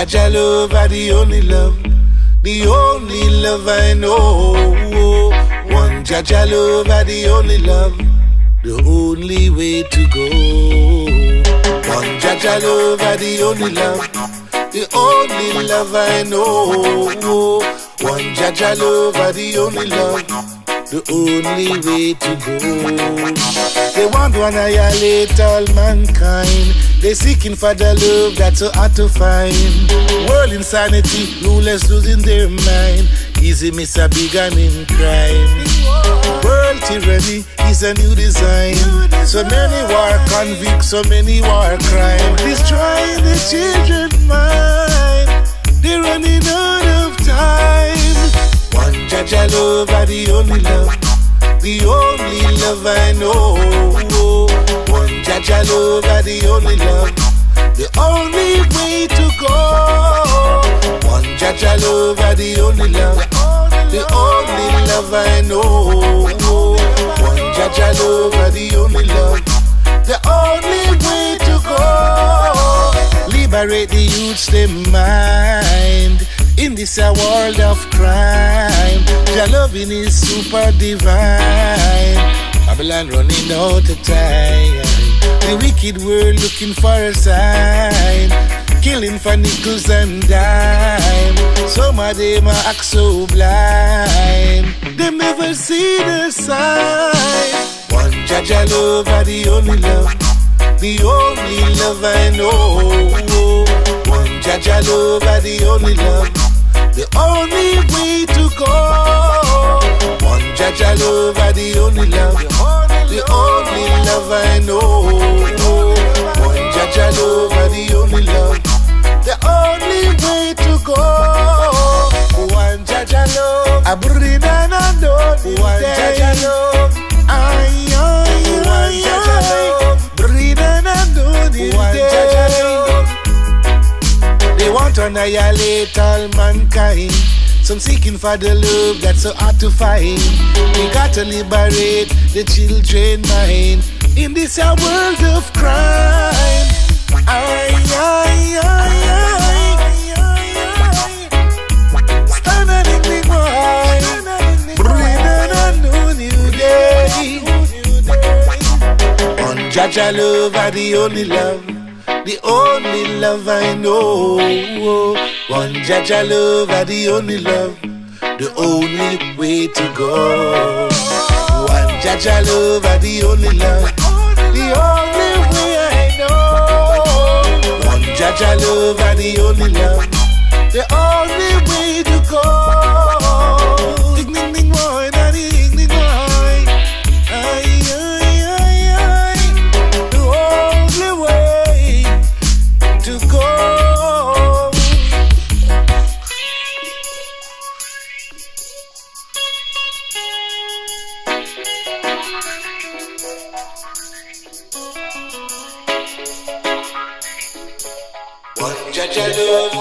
Jah Jah love are the only love I know. One Jah Jah love are the only love, the only way to go. One Jah Jah love are the only love, the only love I know. One Jah Jah love are the only love, the only way to go. They want to annihilate all mankind. They seeking for the love that's so hard to find. World insanity, rulers losing their mind. Easy miss a big and in crime. World tyranny is a new design. So many war convicts, so many war crimes. Destroying the children's mind. They're running out of time. One Jah Jah love are the only love, the only love I know. One Jah Jah love are the only love, the only way to go. One Jah Jah love are the only love, the only love I know. One Jah Jah love are the only love, the only way to go. Liberate the youth's their mind in this world of crime. Jah loving is super divine. Babylon running out of time. The wicked world looking for a sign, killing for nickels and dime. Some of them are act so blind, they never see the sign. One Jah Jah love are the only love, the only love I know. One Jah Jah love are the only love, the only way to go. One Jah Jah love are the only love, the only love I know. One Jah Jah love are the only love, the only way to go. One Jah Jah love, I breathe and I know. One Jah Jah love, one Jah Jah love, breathe and I know this one Jah Jah love. They want to annihilate all mankind. Some seeking for the love that's so hard to find. We got to liberate the children's mind in this world of crime. Standing in the mind, breathing a new day. One Jah Jah love are the only love, the only love I know. One Jah Jah love are the only love, the only way to go. One Jah Jah love are the only love, the only way I know. One Jah Jah love are the only love, the only way to go. Ding ding ding boy, daddy ding ding boy. The only way to go. One Jah Jah love,